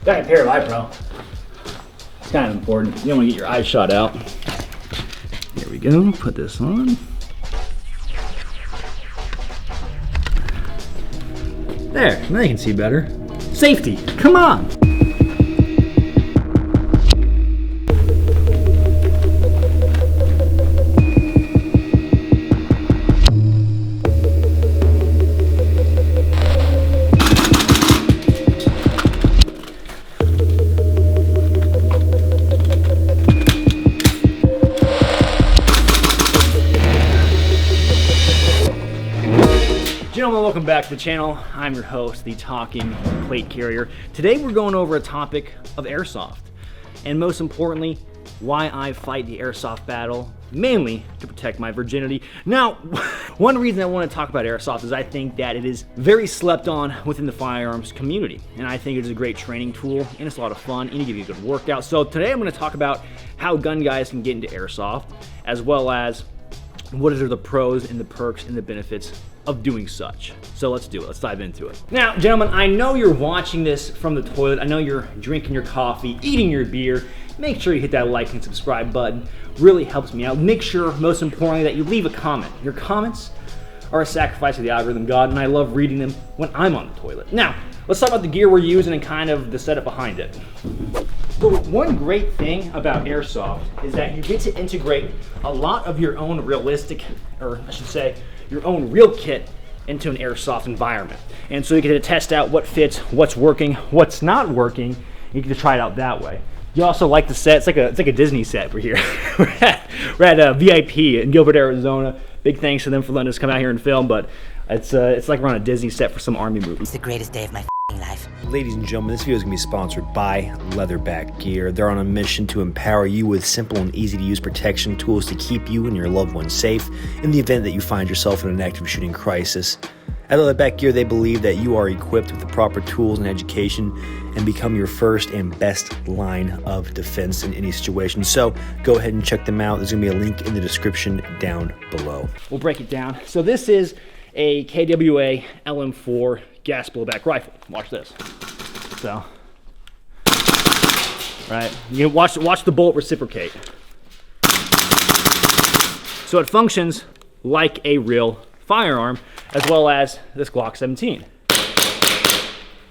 Got a pair of eye pro. It's kind of important. You don't want to get your eyes shot out. There we go. Put this on. There. Now you can see better. Safety. Come on. Gentlemen, welcome back to the channel. I'm your host, the Talking Plate Carrier. Today we're going over a topic of airsoft, and most importantly, why I fight the airsoft battle, mainly to protect my virginity. Now, one reason I want to talk about airsoft is I think that it is very slept on within the firearms community, and I think it is a great training tool, and it's a lot of fun, and you give you a good workout. So today I'm going to talk about how gun guys can get into airsoft, as well as what are the pros and the perks and the benefits of doing such. So let's do it. Let's dive into it. Now, gentlemen, I know you're watching this from the toilet. I know you're drinking your coffee, eating your beer. Make sure you hit that like and subscribe button. Really helps me out. Make sure, most importantly, that you leave a comment. Your comments are a sacrifice to the algorithm god, and I love reading them when I'm on the toilet. Now, let's talk about the gear we're using and kind of the setup behind it. So one great thing about airsoft is that you get to integrate a lot of your own realistic, or I should say, your own real kit into an airsoft environment. And so you get to test out what fits, what's working, what's not working. You get to try it out that way. You also like the set. It's like a Disney set. We're here. we're at VIP in Gilbert, Arizona. Big thanks to them for letting us come out here and film, but it's like we're on a Disney set for some army movie. It's the greatest day of my life. Ladies and gentlemen, this video is going to be sponsored by Leatherback Gear. They're on a mission to empower you with simple and easy to use protection tools to keep you and your loved ones safe in the event that you find yourself in an active shooting crisis. At Leatherback Gear, they believe that you are equipped with the proper tools and education and become your first and best line of defense in any situation. So go ahead and check them out. There's going to be a link in the description down below. We'll break it down. So this is a KWA LM4 gas blowback rifle. Watch this. So, right, you watch the bullet reciprocate. So it functions like a real firearm, as well as this Glock 17.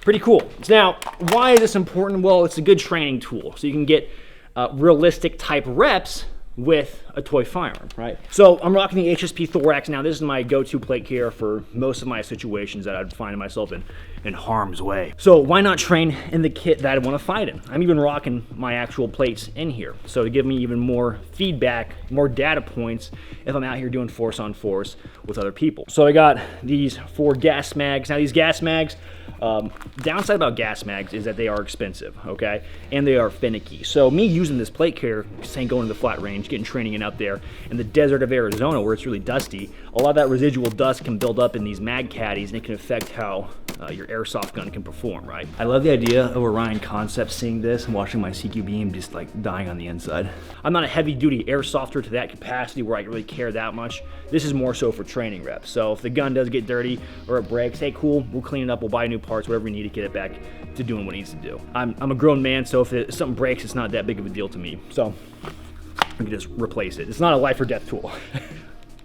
Pretty cool. Now, why is this important? Well, it's a good training tool, so you can get realistic type reps with a toy firearm, right? So I'm rocking the HSP Thorax. Now this is my go-to plate carrier for most of my situations that I'd find myself in harm's way. So why not train in the kit that I want to fight in? I'm even rocking my actual plates in here. So to give me even more feedback, more data points if I'm out here doing force on force with other people. So I got these 4 gas mags. Now these gas mags, downside about gas mags is that they are expensive, okay? And they are finicky. So me using this plate carrier, saying going to the flat range, getting training in up there in the desert of Arizona where it's really dusty, a lot of that residual dust can build up in these mag caddies and it can affect how your airsoft gun can perform, right? I love the idea of Orion Concept seeing this and watching my CQ beam just like dying on the inside. I'm not a heavy duty airsofter to that capacity where I really care that much. This is more so for training reps. So if the gun does get dirty or it breaks, hey cool, we'll clean it up, we'll buy new parts, whatever we need to get it back to doing what it needs to do. I'm a grown man, so if something breaks, it's not that big of a deal to me. So I can just replace it. It's not a life or death tool.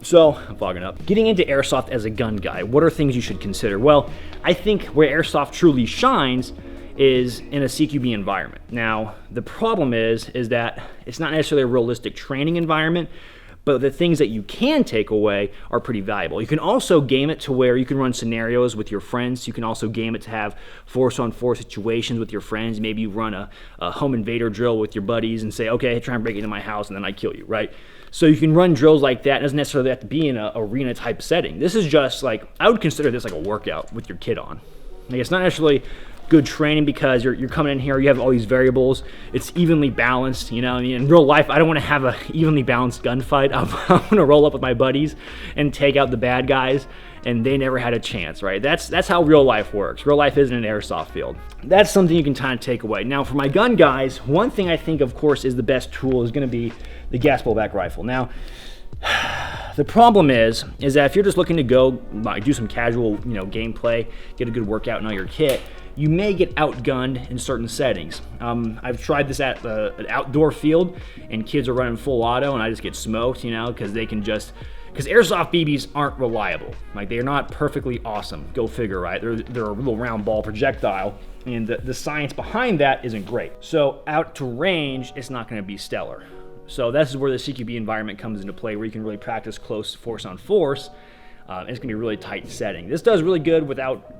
So, I'm fogging up. Getting into airsoft as a gun guy, what are things you should consider? Well, I think where airsoft truly shines is in a CQB environment. Now, the problem is that it's not necessarily a realistic training environment, but the things that you can take away are pretty valuable. You can also game it to where you can run scenarios with your friends. You can also game it to have force-on-force situations with your friends. Maybe you run a home invader drill with your buddies and say, okay, try and break into my house and then I kill you, right? So you can run drills like that. It doesn't necessarily have to be in an arena type setting. This is just like, I would consider this like a workout with your kit on. Like, it's not necessarily good training because you're coming in here, you have all these variables, it's evenly balanced, you know. I mean, in real life, I don't want to have a evenly balanced gunfight. I'm gonna roll up with my buddies and take out the bad guys, and they never had a chance, right? That's how real life works. Real life isn't an airsoft field. That's something you can kind of take away. Now, for my gun guys, one thing I think, of course, is the best tool is gonna be the gas blowback rifle. Now, the problem is that if you're just looking to go do some casual, gameplay, get a good workout in all your kit, you may get outgunned in certain settings. I've tried this at an outdoor field, and kids are running full auto, and I just get smoked, you know, because airsoft BBs aren't reliable. Like, they're not perfectly awesome. Go figure, right? They're a little round ball projectile, and the science behind that isn't great. So out to range, it's not going to be stellar. So this is where the CQB environment comes into play, where you can really practice close force on force. And it's going to be a really tight setting. This does really good without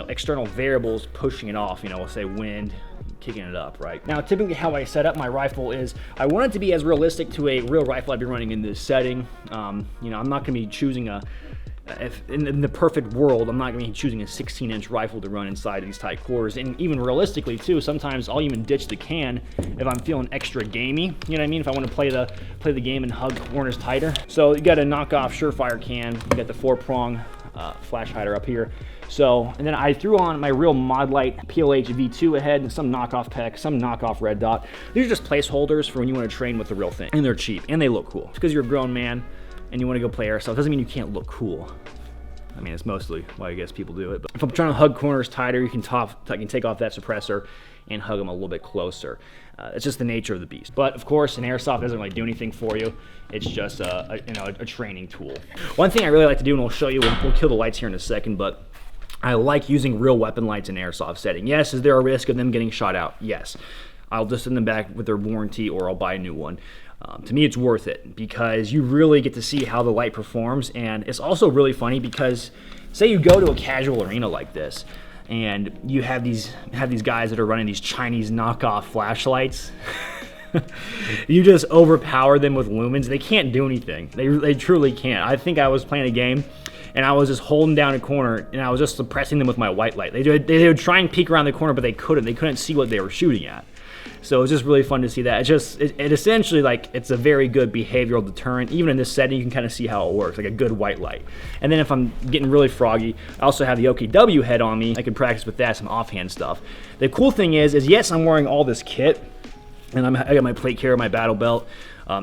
external variables pushing it off, we'll say wind, kicking it up, right? Now, typically how I set up my rifle is I want it to be as realistic to a real rifle I'd be running in this setting. I'm not going to be choosing in the perfect world, I'm not going to be choosing a 16-inch rifle to run inside these tight quarters. And even realistically, too, sometimes I'll even ditch the can if I'm feeling extra gamey. You know what I mean? If I want to play the game and hug corners tighter. So you got a knockoff Surefire can. You got the 4-prong flash hider up here. So, and then I threw on my real Modlite PLHV2 ahead, and some knockoff PEC, some knockoff Red Dot. These are just placeholders for when you want to train with the real thing. And they're cheap, and they look cool. It's because you're a grown man and you want to go play airsoft. Doesn't mean you can't look cool. I mean, it's mostly why I guess people do it. But if I'm trying to hug corners tighter, you can take off that suppressor and hug them a little bit closer. It's just the nature of the beast. But of course, an airsoft doesn't really do anything for you. It's just a training tool. One thing I really like to do, and we'll show you, we'll kill the lights here in a second, but I like using real weapon lights in airsoft setting. Yes, is there a risk of them getting shot out? Yes. I'll just send them back with their warranty, or I'll buy a new one. To me, it's worth it because you really get to see how the light performs, and it's also really funny because say you go to a casual arena like this and you have these guys that are running these Chinese knockoff flashlights. You just overpower them with lumens. They can't do anything. They truly can't. I think I was playing a game and I was just holding down a corner and I was just suppressing them with my white light. They would try and peek around the corner, but they couldn't. They couldn't see what they were shooting at. So it's just really fun to see that. It essentially, like, it's a very good behavioral deterrent. Even in this setting, you can kind of see how it works, like a good white light. And then if I'm getting really froggy, I also have the OKW head on me. I can practice with that, some offhand stuff. The cool thing is yes, I'm wearing all this kit, and I got my plate carrier, my battle belt.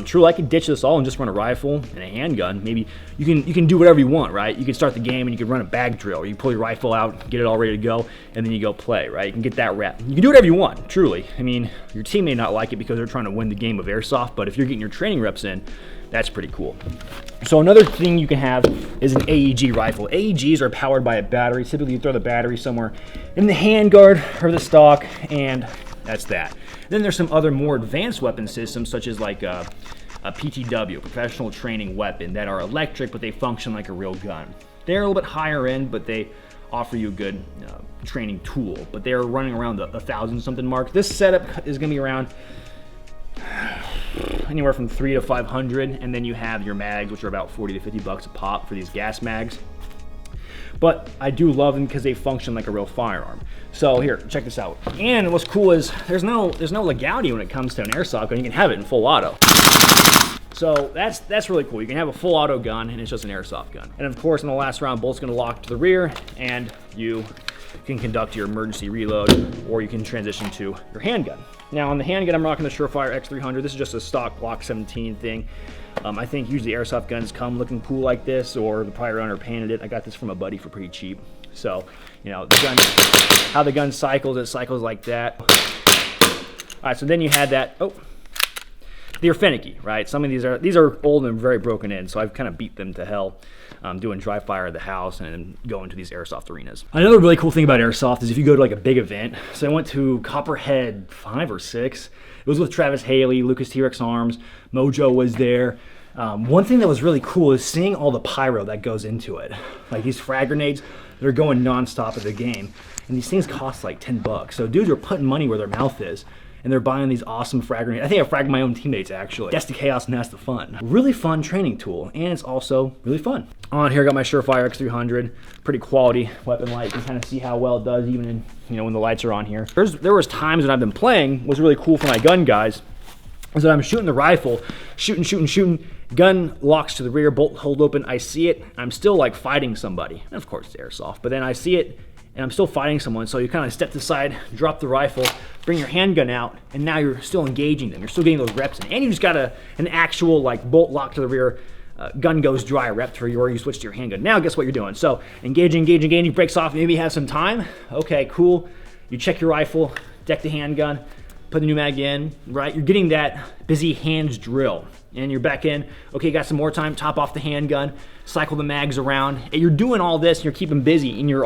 Truly, I could ditch this all and just run a rifle and a handgun. Maybe you can do whatever you want, right? You can start the game and you can run a bag drill, or you pull your rifle out, get it all ready to go, and then you go play, right? You can get that rep. You can do whatever you want, truly. I mean, your team may not like it because they're trying to win the game of airsoft, but if you're getting your training reps in, that's pretty cool. So another thing you can have is an AEG rifle. AEGs are powered by a battery. Typically, you throw the battery somewhere in the handguard or the stock, and that's that. Then there's some other more advanced weapon systems, such as like a PTW, professional training weapon, that are electric, but they function like a real gun. They're a little bit higher end, but they offer you a good training tool. But they're running around the 1,000-something mark. This setup is going to be around anywhere from $300 to $500, and then you have your mags, which are about $40 to $50 a pop for these gas mags. But I do love them because they function like a real firearm. So here, check this out. And what's cool is there's no legality when it comes to an airsoft gun. You can have it in full auto. So that's really cool. You can have a full auto gun and it's just an airsoft gun. And of course, in the last round, bolt's gonna lock to the rear and you can conduct your emergency reload, or you can transition to your handgun. Now on the handgun, I'm rocking the Surefire X300. This is just a stock Glock 17 thing. I think usually airsoft guns come looking cool like this, or the prior owner painted it. I got this from a buddy for pretty cheap. So, the gun, how the gun cycles, it cycles like that. All right, so then you had that, they're finicky, right? Some of these are old and very broken in, so I've kind of beat them to hell, doing dry fire at the house and then going to these airsoft arenas. Another really cool thing about airsoft is if you go to like a big event. So I went to Copperhead 5 or 6. It was with Travis Haley, Lucas T-Rex Arms, Mojo was there. One thing that was really cool is seeing all the pyro that goes into it. Like these frag grenades that are going nonstop at the game. And these things cost like $10. So dudes are putting money where their mouth is. And they're buying these awesome frag grenades. I think I fragged my own teammates, actually. That's the chaos and that's the fun. Really fun training tool, and it's also really fun. On here, I got my Surefire X300. Pretty quality weapon light. You can kind of see how well it does even in, when the lights are on here. There was times when I've been playing, was really cool for my gun guys, is that I'm shooting the rifle, shooting, gun locks to the rear, bolt hold open, I see it, I'm still like fighting somebody. And of course it's airsoft, but then I see it, and I'm still fighting someone, so you kind of step to the side, drop the rifle, bring your handgun out, and now you're still engaging them. You're still getting those reps in. And you just got an actual like bolt lock to the rear, gun goes dry rep for you, or you switch to your handgun. Now guess what you're doing? So engaging, breaks off, maybe you have some time. Okay, cool. You check your rifle, deck the handgun, put the new mag in, right? You're getting that busy hands drill. And you're back in, okay, you got some more time, top off the handgun, cycle the mags around. And you're doing all this, and you're keeping busy, and you're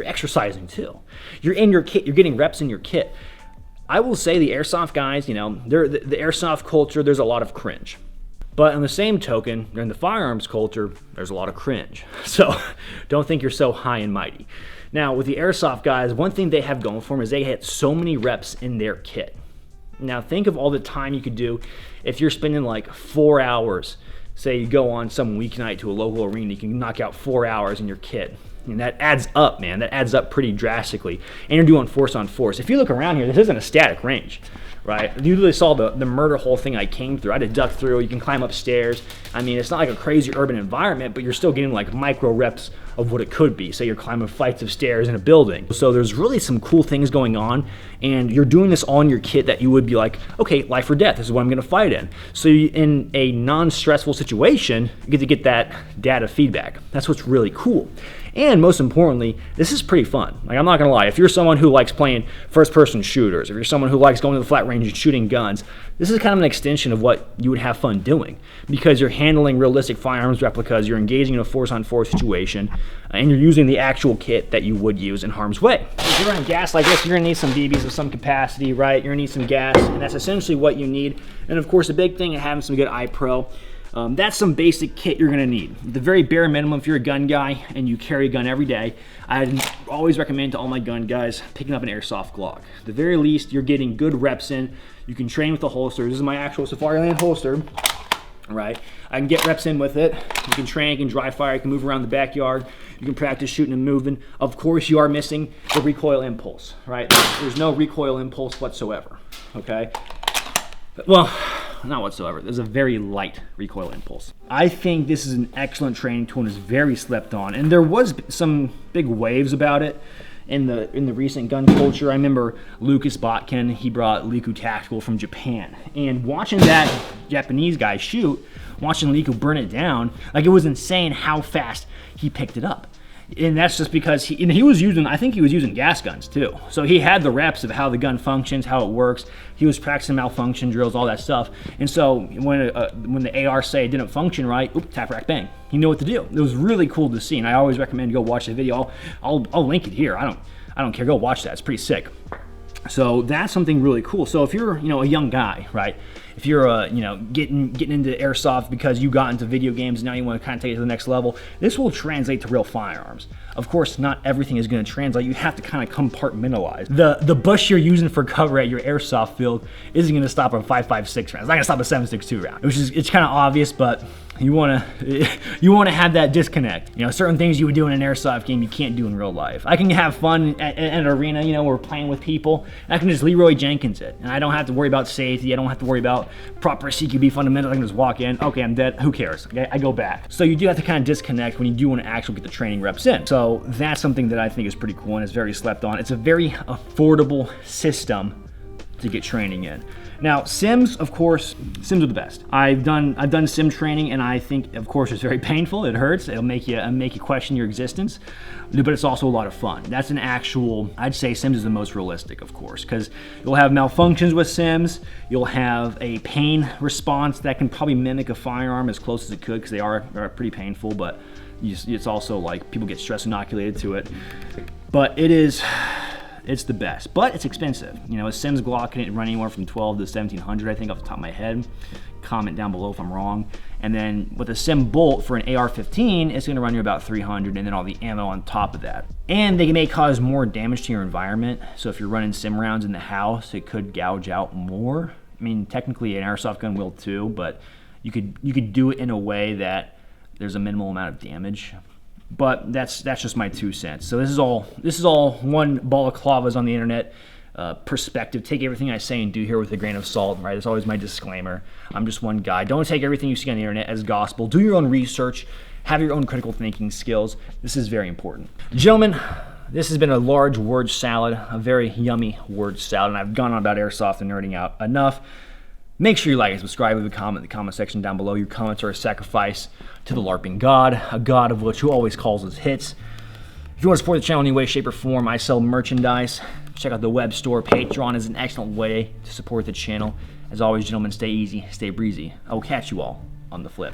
exercising too. You're in your kit, you're getting reps in your kit. I will say the airsoft guys, you know, the airsoft culture, there's a lot of cringe. But on the same token, in the firearms culture, there's a lot of cringe. So don't think you're so high and mighty. Now, with the airsoft guys, one thing they have going for them is they get so many reps in their kit. Now, think of all the time you could do if you're spending like 4 hours. Say you go on some weeknight to a local arena, you can knock out 4 hours in your kit. And that adds up, man. That adds up pretty drastically. And you're doing force on force. If you look around here, this isn't a static range, right? You really saw the murder hole thing I came through. I had to duck through. You can climb upstairs. I mean, it's not like a crazy urban environment, but you're still getting like micro reps of what it could be. Say you're climbing flights of stairs in a building. So there's really some cool things going on, and you're doing this all in your kit that you would be like, okay, life or death, this is what I'm gonna fight in. So in a non-stressful situation, you get to get that data feedback. That's what's really cool. And most importantly, this is pretty fun. Like, I'm not gonna lie, if you're someone who likes playing first-person shooters, if you're someone who likes going to the flat range and shooting guns, this is kind of an extension of what you would have fun doing, because you're handling realistic firearms replicas, you're engaging in a force-on-force situation, and you're using the actual kit that you would use in harm's way. If you're running gas like this, you're gonna need some BBs of some capacity, right? You're gonna need some gas, and that's essentially what you need. And of course, the big thing is having some good iPro. That's some basic kit you're gonna need. The very bare minimum, if you're a gun guy and you carry a gun every day, I always recommend to all my gun guys picking up an Airsoft Glock. At the very least, you're getting good reps in. You can train with the holster. This is my actual Safariland holster, right? I can get reps in with it. You can train, you can dry fire, you can move around the backyard, you can practice shooting and moving. Of course, you are missing the recoil impulse, right? There's no recoil impulse whatsoever, okay? Well, not whatsoever. There's a very light recoil impulse. I think this is an excellent training tool and is very slept on. And there was some big waves about it in the recent gun culture. I remember Lucas Botkin, he brought Liku Tactical from Japan. And watching that Japanese guy shoot, watching Liku burn it down, like, it was insane how fast he picked it up. And that's just because he was using, I think he was using gas guns too. So he had the reps of how the gun functions, how it works. He was practicing malfunction drills, all that stuff. And so when the AR say it didn't function right, oop, tap, rack, bang. He knew what to do. It was really cool to see, and I always recommend go watch the video. I'll link it here. I don't care. Go watch that. It's pretty sick. So that's something really cool. So if you're, a young guy, right? If you're, getting into airsoft because you got into video games and now you want to kind of take it to the next level, this will translate to real firearms. Of course, not everything is going to translate. You have to kind of compartmentalize. The bush you're using for cover at your airsoft field isn't going to stop a 5.56 round. It's not going to stop a 7.62 round. It's kind of obvious, but you want to have that disconnect. Certain things you would do in an airsoft game you can't do in real life. I can have fun at an arena, where we're playing with people, and I can just Leroy Jenkins it, and I don't have to worry about safety. I don't have to worry about proper CQB fundamentals. I can just walk in. Okay, I'm dead. Who cares? Okay, I go back. So you do have to kind of disconnect when you do want to actually get the training reps in. So that's something that I think is pretty cool and is very slept on. It's a very affordable system to get training in. Now, sims, of course, sims are the best. I've done sim training, and I think, of course, it's very painful. It hurts. It'll make you question your existence, but it's also a lot of fun. That's an actual, I'd say sims is the most realistic, of course, because you'll have malfunctions with sims. You'll have a pain response that can probably mimic a firearm as close as it could, because they are pretty painful, but it's also like people get stress inoculated to it. But it's the best, but it's expensive. A Sims Glock can run anywhere from 12 to 1700, I think, off the top of my head. Comment down below if I'm wrong. And then with a Sim Bolt for an AR-15, it's gonna run you about 300, and then all the ammo on top of that. And they may cause more damage to your environment. So if you're running sim rounds in the house, it could gouge out more. I mean, technically an airsoft gun will too, but you could do it in a way that there's a minimal amount of damage. But that's just my 2 cents. So this is all one balaclavas on the internet perspective. Take everything I say and do here with a grain of salt, right? It's always my disclaimer. I'm just one guy. Don't take everything you see on the internet as gospel. Do your own research. Have your own critical thinking skills. This is very important. Gentlemen, this has been a large word salad, a very yummy word salad, and I've gone on about airsoft and nerding out enough. Make sure you like and subscribe, leave a comment in the comment section down below. Your comments are a sacrifice to the LARPing God, a god of which who always calls us hits. If you want to support the channel in any way, shape, or form, I sell merchandise. Check out the web store. Patreon is an excellent way to support the channel. As always, gentlemen, stay easy, stay breezy. I will catch you all on the flip.